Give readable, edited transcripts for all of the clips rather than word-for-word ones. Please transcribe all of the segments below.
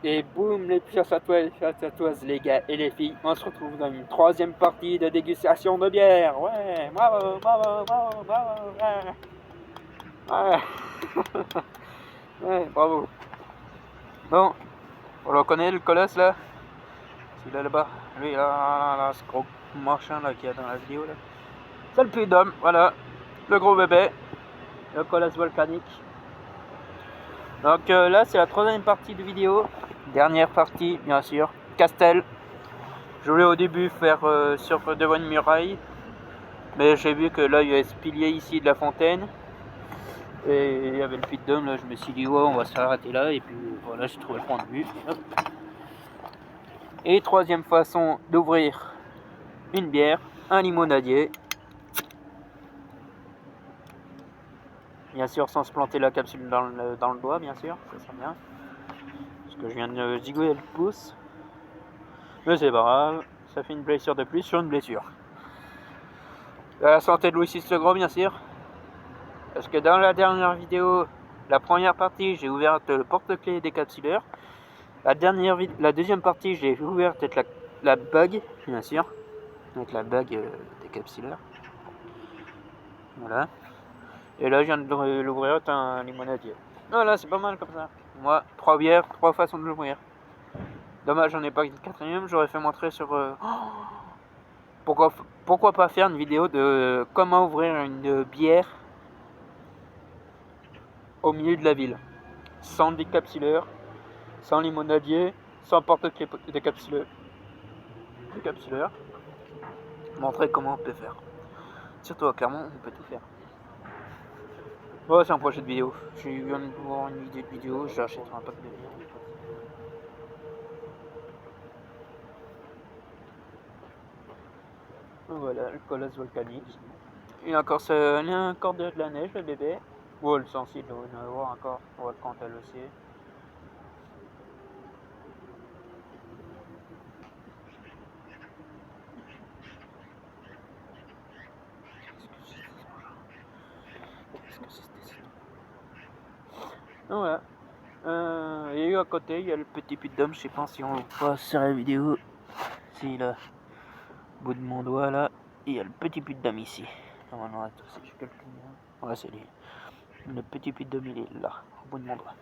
Et boum, les chers tatoueuses, les gars et les filles, on se retrouve dans une troisième partie de dégustation de bière. Ouais, bravo, bravo, bravo, bravo, ouais. Ouais, ouais, bravo. Bon, on le connaît le colosse là? Celui-là là-bas, lui là, ce gros machin là qu'il y a dans la vidéo là. C'est le puits d'homme, voilà, le gros bébé, le colosse volcanique. Donc là c'est la troisième partie de vidéo, dernière partie bien sûr, Castel. Je voulais au début faire sur devant une muraille, mais j'ai vu que là il y avait ce pilier ici de la fontaine et il y avait le puits de Dôme. Là je me suis dit ouais, on va s'arrêter là, et puis voilà, j'ai trouvé le point de vue. Hop. Et troisième façon d'ouvrir une bière, un limonadier, bien sûr sans se planter la capsule dans le doigt, bien sûr, ça serait bien, parce que je viens de zigouiller le pouce, mais c'est pas grave, ça fait une blessure de plus sur une blessure. À la santé de Louis VI le Gros, bien sûr. Parce que dans la dernière vidéo, la première partie, j'ai ouvert le porte-clés décapsuleur. La deuxième partie, j'ai ouvert peut-être la bague, bien sûr, avec la bague décapsuleur. Voilà. Et là, je viens de l'ouvrir avec un limonadier. Voilà, c'est pas mal comme ça. Moi, 3 bières, 3 façons de l'ouvrir. Dommage, j'en ai pas une quatrième, j'aurais fait montrer sur... Pourquoi pas faire une vidéo de comment ouvrir une bière au milieu de la ville, sans décapsuleur, sans limonadier, sans porte-clés décapsuleur. Montrer comment on peut faire. Surtout à Clermont, on peut tout faire. Bon, c'est un projet de vidéo. J'ai eu une idée de vidéo, j'achèterai un pack de bière. Voilà, le colosse volcanique. Et encore, il y a encore de la neige, le bébé. Oh, le sensible, on va voir encore. On va quand elle aussi. Voilà. Il y a eu à côté, il y a le petit puits d'homme, je sais pas si on le voit sur la vidéo. Si là, au bout de mon doigt là, il y a le petit puits d'homme ici. Normalement, attends, si je calcule bien. Ouais, c'est lui. Le petit puits d'homme, il est là, au bout de mon doigt.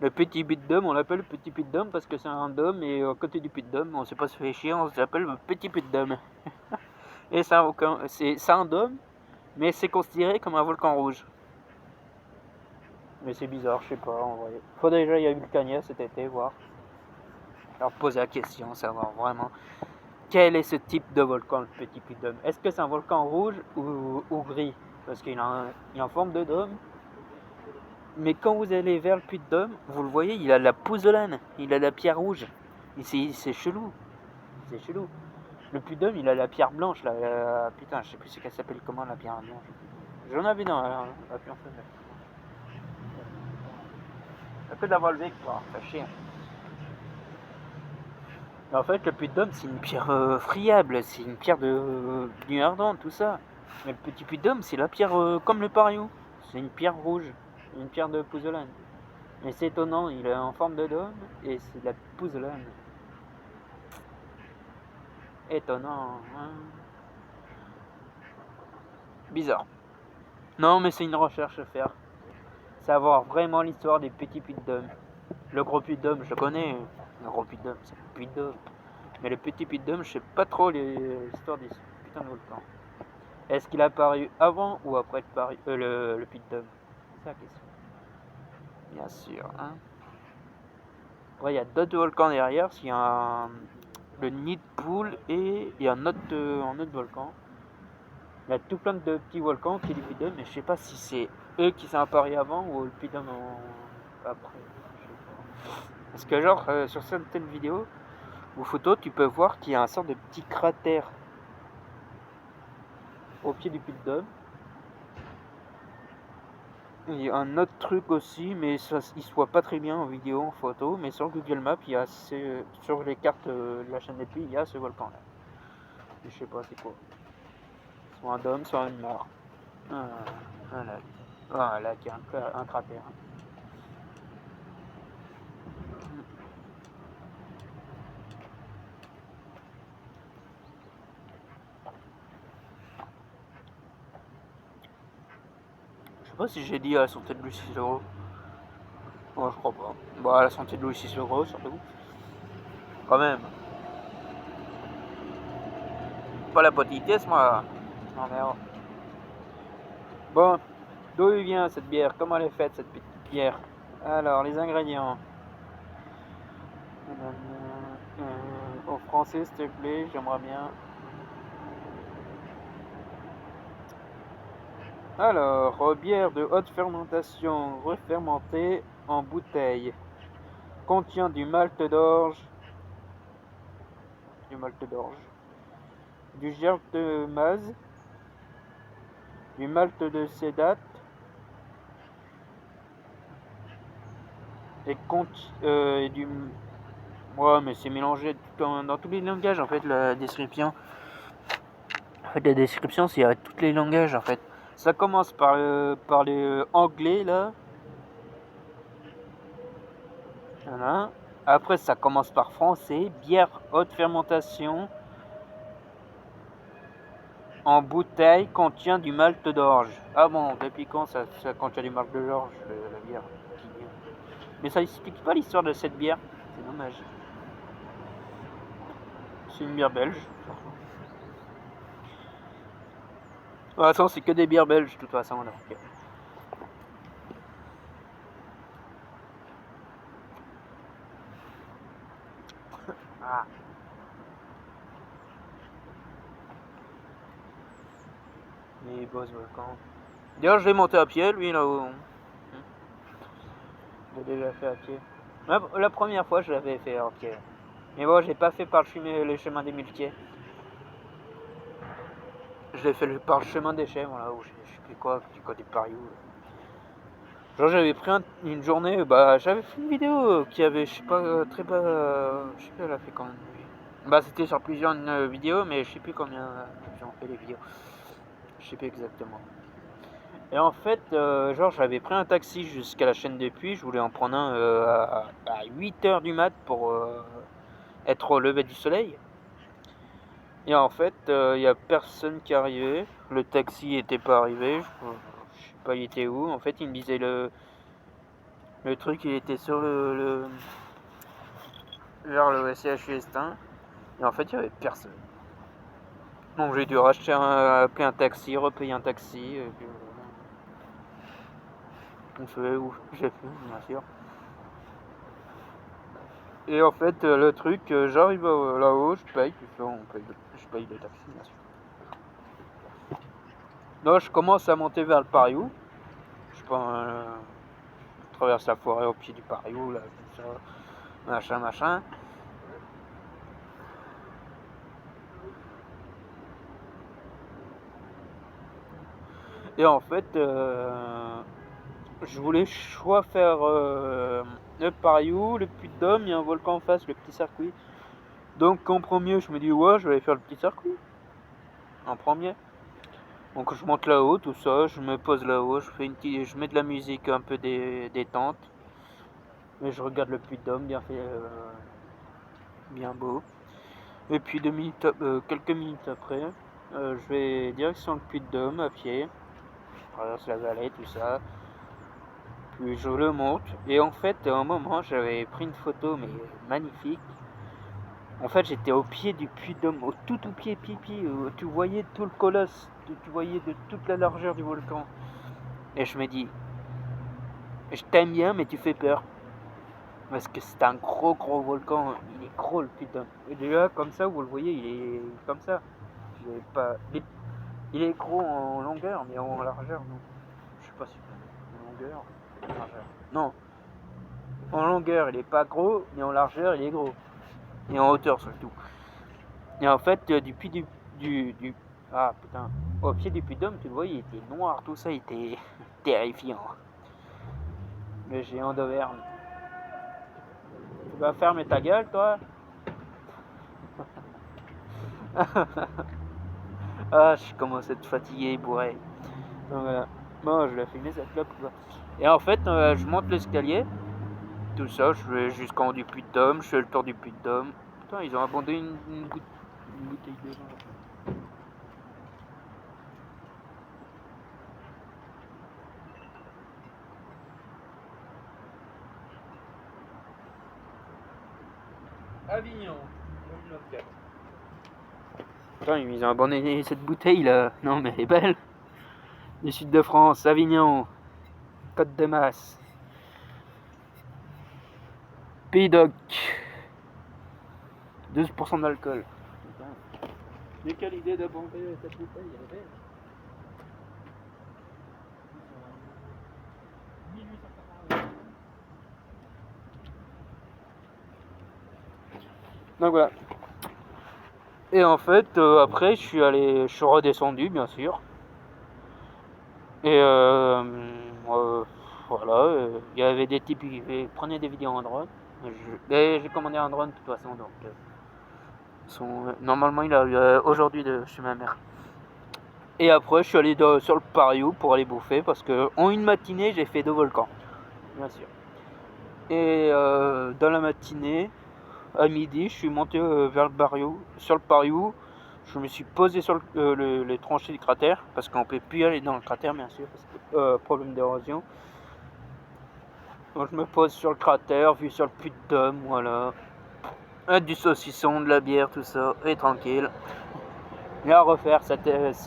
Le petit puits d'homme, on l'appelle le petit puits d'homme parce que c'est un dôme, et à côté du puits d'homme, on sait pas se faire chier, on s'appelle le petit puits d'homme. Et c'est un dôme, mais c'est considéré comme un volcan rouge. Mais c'est bizarre, je sais pas, en vrai. Faut déjà y aller le Cagna cet été, voir. Alors poser la question, savoir vraiment quel est ce type de volcan, le petit puits d'homme. Est-ce que c'est un volcan rouge ou gris? Parce qu'il est en forme de dôme. Mais quand vous allez vers le puits de Dôme, vous le voyez, il a la pouzzolane, il a la pierre rouge. C'est chelou. C'est chelou. Le puits de Dôme, il a la pierre blanche là. Putain, je sais plus ce qu'elle s'appelle, comment la pierre blanche. J'en avais dans la pierre blanche. Un peu d'avoir levé, quoi. Fait chier. En fait, le puits de Dôme, c'est une pierre friable, c'est une pierre de nuit ardente, tout ça. Mais le petit puits de Dôme, c'est la pierre comme le Pariou. C'est une pierre rouge, une pierre de pouzzolane. Mais c'est étonnant, il est en forme de dôme et c'est de la pouzzolane. Étonnant, hein? Bizarre. Non, mais c'est une recherche à faire. Savoir vraiment l'histoire des petits puits de Dôme. Le gros puits de Dôme, je le connais. Le gros puits de Dôme, c'est le puits de Dôme. Mais le petit puits de Dôme, je sais pas trop l'histoire des putains de volcans. Est-ce qu'il a apparu avant ou après le puits de Dôme? C'est ça la question. Bien sûr, hein. Après, il y a d'autres volcans derrière. Il y a le nid de poule et il y a un autre volcan. Il y a tout plein de petits volcans qui est du puits de Dôme, mais je sais pas si c'est eux qui sont apparus avant ou le puits de Dôme après. Parce que genre sur certaines vidéos ou photos, tu peux voir qu'il y a un sorte de petit cratère au pied du puits de Dôme. Il y a un autre truc aussi, mais ça, il se voit pas très bien en vidéo, en photo, mais sur Google Maps, il y a sur les cartes de la chaîne des puits, il y a ce volcan là. Je sais pas c'est quoi. Soit un dôme, soit une mare. Voilà, qui a un cratère. sais pas si j'ai dit à la santé de Louis 6 €. Non, je crois pas. Bah, à la santé de Louis 6 € surtout. Quand même. Pas la politesse, moi. Non, merde. Bon, d'où il vient cette bière? Comment elle est faite cette petite bière? Alors, les ingrédients. En français, s'il te plaît, j'aimerais bien. Alors, bière de haute fermentation refermentée en bouteille. Contient du malt d'orge, du germe de mase, du malt de cédate et du... Ouais, mais c'est mélangé dans tous les langages en fait, la description. En fait, la description, c'est à tous les langages en fait. Ça commence par les anglais là. Voilà. Après, ça commence par français. Bière haute fermentation en bouteille contient du malt d'orge. Ah bon, depuis quand ça contient du malt d'orge, la bière? Mais ça explique pas l'histoire de cette bière. C'est dommage. C'est une bière belge. De toute façon, c'est que des bières belges, de toute façon. Donc. Ah. Les boss volcans. D'ailleurs, je vais monter à pied, lui, là-haut. Je l'ai déjà fait à pied. La première fois, je l'avais fait à pied. Mais bon, j'ai pas fait par le chemin des muletiers. Je l'ai fait par le chemin des chèvres, là, où je sais plus quoi, du côté de Paris. Genre, j'avais pris une journée, bah, j'avais fait une vidéo qui avait, je sais pas, très bas. Je sais plus, elle a fait combien de vues. Bah, c'était sur plusieurs vidéos, mais je sais plus combien j'en fait les vidéos. Je sais plus exactement. Et en fait, genre, j'avais pris un taxi jusqu'à la chaîne des Puits. Je voulais en prendre un à 8 h du mat pour être au lever du soleil. Et en fait, il n'y a personne qui arrivait. Le taxi était pas arrivé. Je sais pas, il était où. En fait, il me disait le truc, il était sur vers le CHU Estin. Et en fait, il n'y avait personne. Donc j'ai dû appeler un taxi, repayer un taxi. Et puis, j'ai fait, bien sûr. Et en fait, le truc, j'arrive là-haut, je paye, je paye le taxi, bien sûr. Non, je commence à monter vers le Pariou. Je traverse la forêt au pied du Pariou, là, tout ça, machin. Et en fait, je voulais soit faire le Pariou, le Puy-de-Dôme, il y a un volcan en face, le petit circuit. Donc en premier, je me dis, ouais, je vais aller faire le petit circuit. En premier. Donc je monte là-haut, tout ça, je me pose là-haut, je mets de la musique un peu détente. Et je regarde le Puy-de-Dôme, bien fait, bien beau. Et puis quelques minutes après, je vais direction le Puy-de-Dôme à pied. Je traverse la vallée, tout ça. Puis je le monte. Et en fait, à un moment, j'avais pris une photo, mais magnifique. En fait, j'étais au pied du Puy-de-Dôme, au tout pied, où tu voyais tout le colosse, tu voyais de toute la largeur du volcan. Et je me dis, je t'aime bien, mais tu fais peur. Parce que c'est un gros volcan, il est gros le Puy-de-Dôme. Et déjà, comme ça, vous le voyez, il est comme ça. Il est gros en longueur, mais en largeur, non. Je sais pas si en longueur, en largeur. Non, en longueur, il est pas gros, mais en largeur, il est gros. Et en hauteur surtout. Et en fait, au pied du Puy-de-Dôme, tu le vois, il était noir, tout ça, il était terrifiant. Le géant d'Auvergne. Tu vas fermer ta gueule, toi? Ah, je commence à être fatigué, bourré. Donc voilà. Bon, je l'ai filmé cette clope. Et en fait, je monte l'escalier. Tout ça, je vais jusqu'en haut du Puy-de-Dôme. Je fais le tour du Puy-de-Dôme. Putain, ils ont abandonné une bouteille de vin. Avignon, 2024. Putain, ils ont abandonné cette bouteille là. Non, mais elle est belle. Du sud de France, Avignon, Côte de Masse, Pays d'Oc, 12% d'alcool. Mais quelle idée d'abandonner cette bouteille, elle est belle. 1880. Donc voilà. Et en fait, après, je suis redescendu, bien sûr. Et voilà, il y avait des types qui prenaient des vidéos en drone. J'ai commandé un drone de toute façon, donc normalement il arrive aujourd'hui de chez ma mère. Et après, je suis allé sur le Pariou pour aller bouffer parce que en une matinée, j'ai fait 2 volcans, bien sûr. Et dans la matinée, à midi, je suis monté vers le Pariou, sur le Pariou. Je me suis posé sur les tranchées du cratère parce qu'on peut plus aller dans le cratère, bien sûr, parce que problème d'érosion. Donc je me pose sur le cratère, vue sur le puits de Dôme, voilà. Du saucisson, de la bière, tout ça, et tranquille. Et à refaire,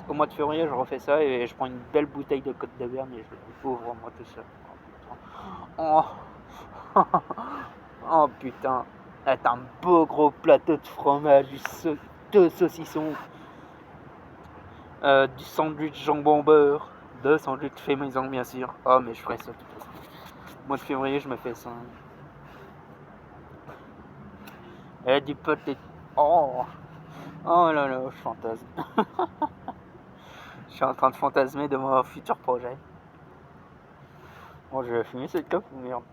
au mois de février, je refais ça et je prends une belle bouteille de Côte de Berne et je l'ouvre moi tout seul. Oh putain. Oh putain. C'est un beau gros plateau de fromage, deux saucissons, du sandwich jambon beurre, 2 sandwichs fait maison bien sûr. Oh mais je ferai ça tout le temps. Mois de février, je me fais ça. Et du petit. Oh, oh là là, je fantasme. Je suis en train de fantasmer de mon futur projet. Bon, je vais fumer cette clope ou merde.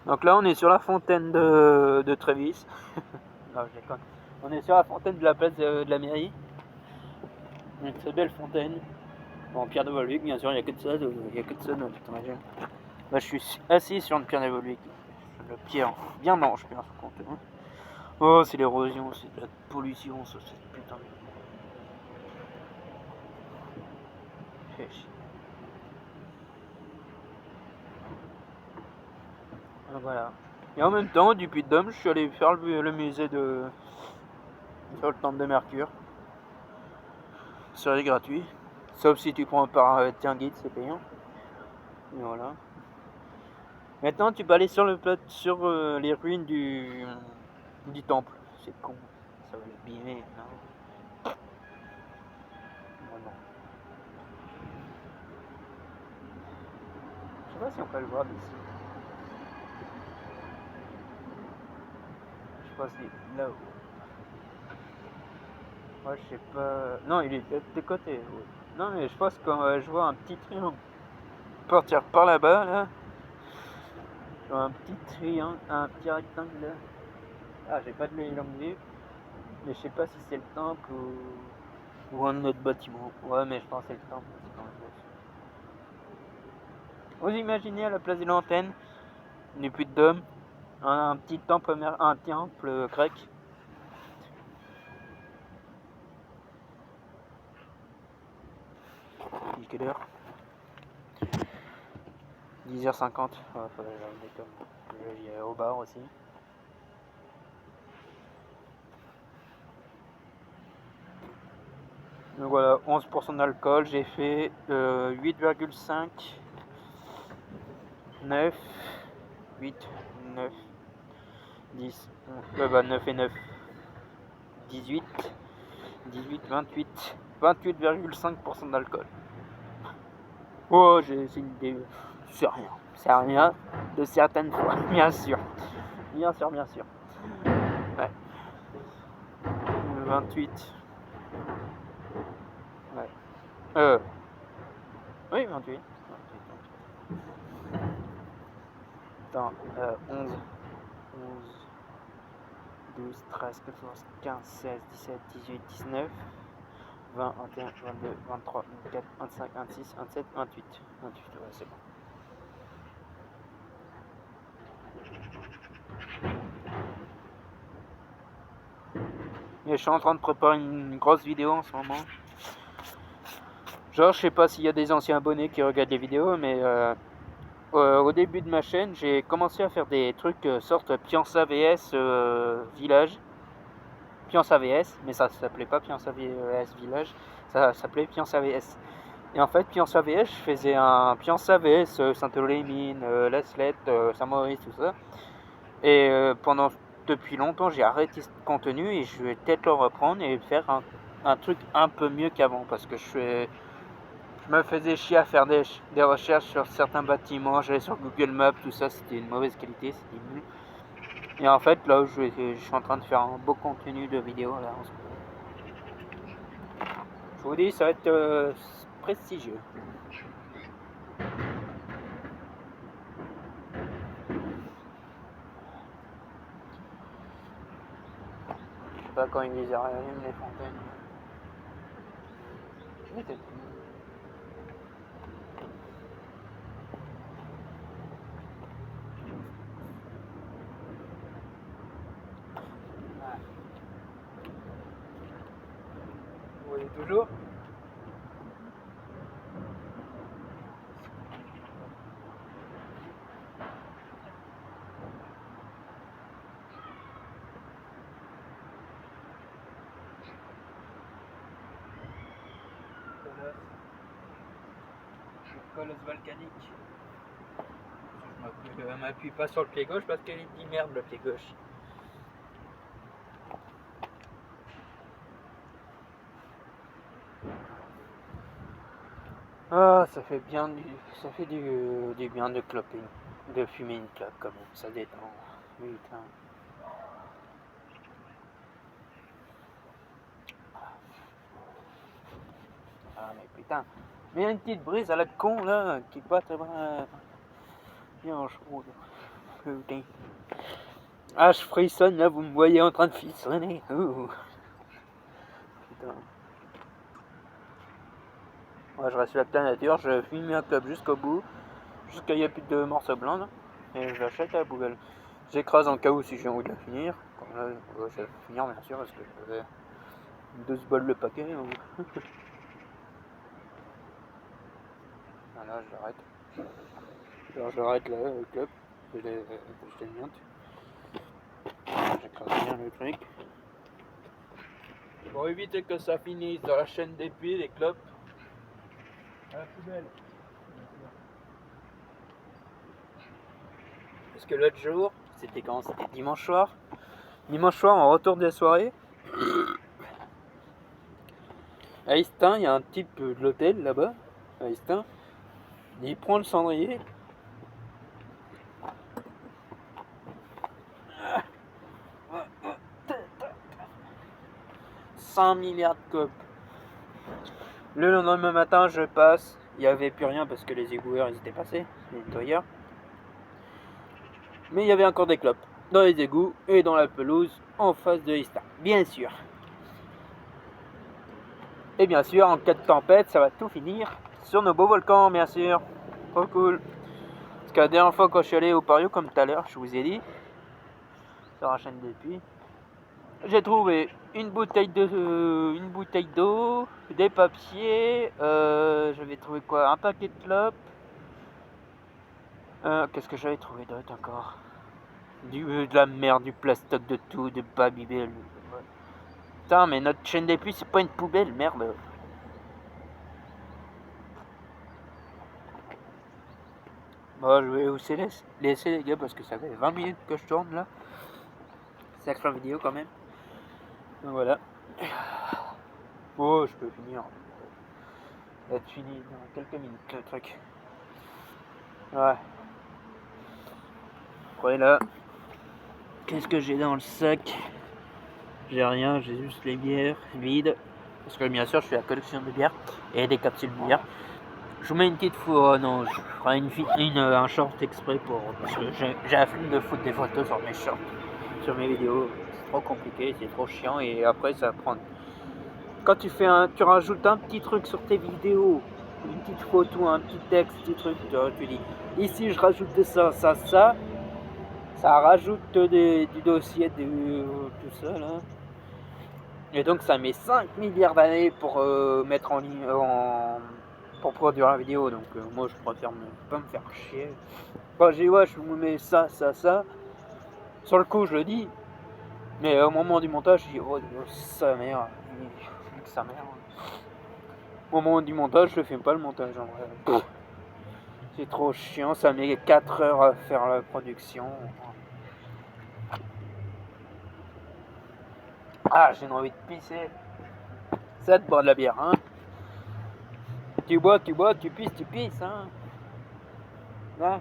Donc là, on est sur la fontaine de Trévis. Non, je déconne. On est sur la fontaine de la place de la mairie. Une très belle fontaine. En pierre de Volvic, bien sûr, il n'y a que de ça, dans toute ma région. Là, je suis assis sur une pierre de Volvic. Le pierre bien manche, bien sûr, compte. Oh, c'est l'érosion, c'est de la pollution, ça, c'est putain de. Fait chier. Donc voilà. Et en même temps, du Puy-de-Dôme, je suis allé faire le musée sur le temple de Mercure. C'est gratuit. Sauf si tu prends par un guide, c'est payant. Et voilà. Maintenant, tu peux aller sur les ruines du temple. C'est con. Ça va l'abîmer, non? Vraiment. Je sais pas si on peut le voir d'ici. Je sais pas si là-haut. Moi, je sais pas. Non, il est de côté. Ouais. Non, mais je pense que je vois un petit triangle. Partir par là-bas, là. Un petit triangle, un petit rectangle là. Ah, j'ai pas de longue vue. Mais je sais pas si c'est le temple ou un autre bâtiment. Ouais, mais je pense que c'est le temple. Vous imaginez à la place de l'antenne du Puy-de-Dôme un petit temple, un temple grec. Il est quelle heure? 10h50. Ouais, faudrait que j'aille au bar aussi. Donc voilà, 11% d'alcool. J'ai fait 8,5, 9, 8, 9, 10, 9 et 9, 18, 18, 28, 28,5% d'alcool. Oh, c'est une idée. C'est rien. C'est rien de certaines fois, bien sûr. Bien sûr, bien sûr. Ouais. 28. Ouais. Oui, 28. Attends, 11, 12, 13, 14, 15, 16, 17, 18, 19, 20, 21, 22, 23, 24, 25, 26, 27, 28. 28, ouais, c'est bon. Et je suis en train de préparer une grosse vidéo en ce moment. Genre, je sais pas s'il y a des anciens abonnés qui regardent les vidéos, mais au début de ma chaîne, j'ai commencé à faire des trucs sorte Piança VS Village. Piança VS, mais ça s'appelait pas Piança VS Village, ça s'appelait Piança VS. Et en fait, Piança VS, je faisais un Piança VS Saint-Olémine, Laslette, Saint-Maurice, tout ça. Et depuis longtemps, j'ai arrêté ce contenu et je vais peut-être le reprendre et faire un truc un peu mieux qu'avant parce que je me faisais chier à faire des recherches sur certains bâtiments, j'allais sur Google Maps, tout ça, c'était une mauvaise qualité, c'était nul. Et en fait, là, je suis en train de faire un beau contenu de vidéo là en ce moment. Je vous dis, ça va être prestigieux. Je sais pas quand ils les allument les fontaines. Vous voyez toujours? Colosse volcanique. Je m'appuie pas sur le pied gauche parce qu'il dit merde le pied gauche. Ah, ça fait bien du bien de cloper, de fumer une clope quand même, ça détend. Putain. Ah mais putain, mais il y a une petite brise à la con là qui passe bien chaud. Putain. Ah, je frissonne là, vous me voyez en train de frissonner. Putain. Ouais, je reste la pleine nature, je fume un club jusqu'au bout, jusqu'à il n'y a plus de morceaux blancs là, et je l'achète à la poubelle. J'écrase en cas où si j'ai envie de la finir. Comme là, je vais la finir bien sûr parce que je faisais 12 balles le paquet. Voilà, j'arrête. Alors j'arrête là le club, je le miante. J'écrase bien le truc. Pour éviter que ça finisse dans la chaîne des puits, les clopes. À la poubelle. Parce que l'autre jour, c'était quand? C'était dimanche soir. Dimanche soir, en retour des soirées. À Istin, il y a un type de l'hôtel là-bas, à Istin. Il prend le cendrier. « 100 milliards de copes. » Le lendemain matin, je passe. Il n'y avait plus rien parce que les égoueurs ils étaient passés, les nettoyeurs. Mais il y avait encore des clopes dans les égouts et dans la pelouse en face de Istin, bien sûr. Et bien sûr, en cas de tempête, ça va tout finir sur nos beaux volcans, bien sûr. Trop cool. Parce que la dernière fois quand je suis allé au Pario, comme tout à l'heure, je vous ai dit, sur la chaîne depuis, j'ai trouvé une bouteille d'eau, des papiers, j'avais trouvé quoi? Un paquet de clopes. Qu'est-ce que j'avais trouvé d'autre encore? De la merde, du plastoc, de tout, de Babybel. Putain, mais notre chaîne des puits, c'est pas une poubelle, merde. Bon, je vais aussi laisser les gars parce que ça fait 20 minutes que je tourne là. Sacrée vidéo quand même. Donc voilà. Oh, je peux finir. Ça va être fini dans quelques minutes le truc. Ouais. Après là, qu'est-ce que j'ai dans le sac? J'ai rien, j'ai juste les bières vides. Parce que bien sûr, je fais la collection de bières et des capsules de bière. Je vous mets une petite photo, non, je ferai un short exprès pour. Parce que j'ai la flemme de foutre des photos sur mes shorts, sur mes vidéos. C'est trop compliqué, c'est trop chiant et après ça prend. Quand tu rajoutes un petit truc sur tes vidéos, une petite photo, un petit texte, un petit truc, tu dis ici je rajoute ça, ça rajoute du dossier, tout ça là. Et donc ça met 5 milliards d'années pour mettre en ligne, pour produire la vidéo, donc moi je préfère pas me faire chier. Quand je dis ouais, je vous mets ça, sur le coup je le dis, mais au moment du montage je dis oh sa mère, sa mère. Au moment du montage je fais pas le montage en vrai. C'est trop chiant, ça met 4 heures à faire la production. Ah, j'ai envie de pisser. Ça de boire de la bière, hein. Tu bois, tu pisses, hein. Là.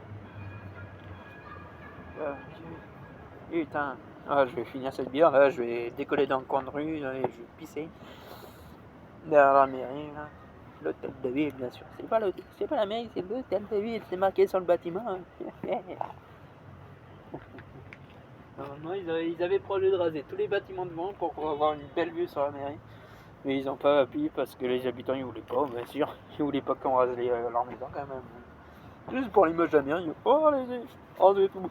Putain. Ah, je vais finir cette bière, là, je vais décoller dans le coin de rue, là, et je vais pisser. Derrière la mairie, là. L'hôtel de ville, bien sûr. C'est pas la mairie, c'est l'hôtel de ville, c'est marqué sur le bâtiment. Normalement, ils avaient projet de raser tous les bâtiments devant pour avoir une belle vue sur la mairie. Mais ils n'ont pas appuyé parce que les habitants ils voulaient pas, bien sûr. Ils voulaient pas qu'on rase leur maison quand même. Juste pour l'image de la mairie. Oh, allez-y, rasez tout.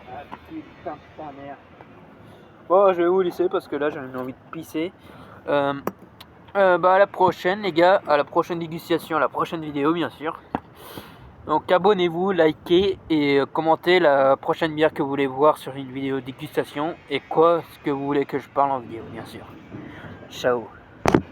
Ah putain de ta mère. Bon, je vais vous laisser parce que là j'ai envie de pisser. Bah à la prochaine les gars, à la prochaine dégustation, à la prochaine vidéo bien sûr. Donc abonnez-vous, likez et commentez la prochaine bière que vous voulez voir sur une vidéo dégustation et quoi ce que vous voulez que je parle en vidéo bien sûr. Ciao.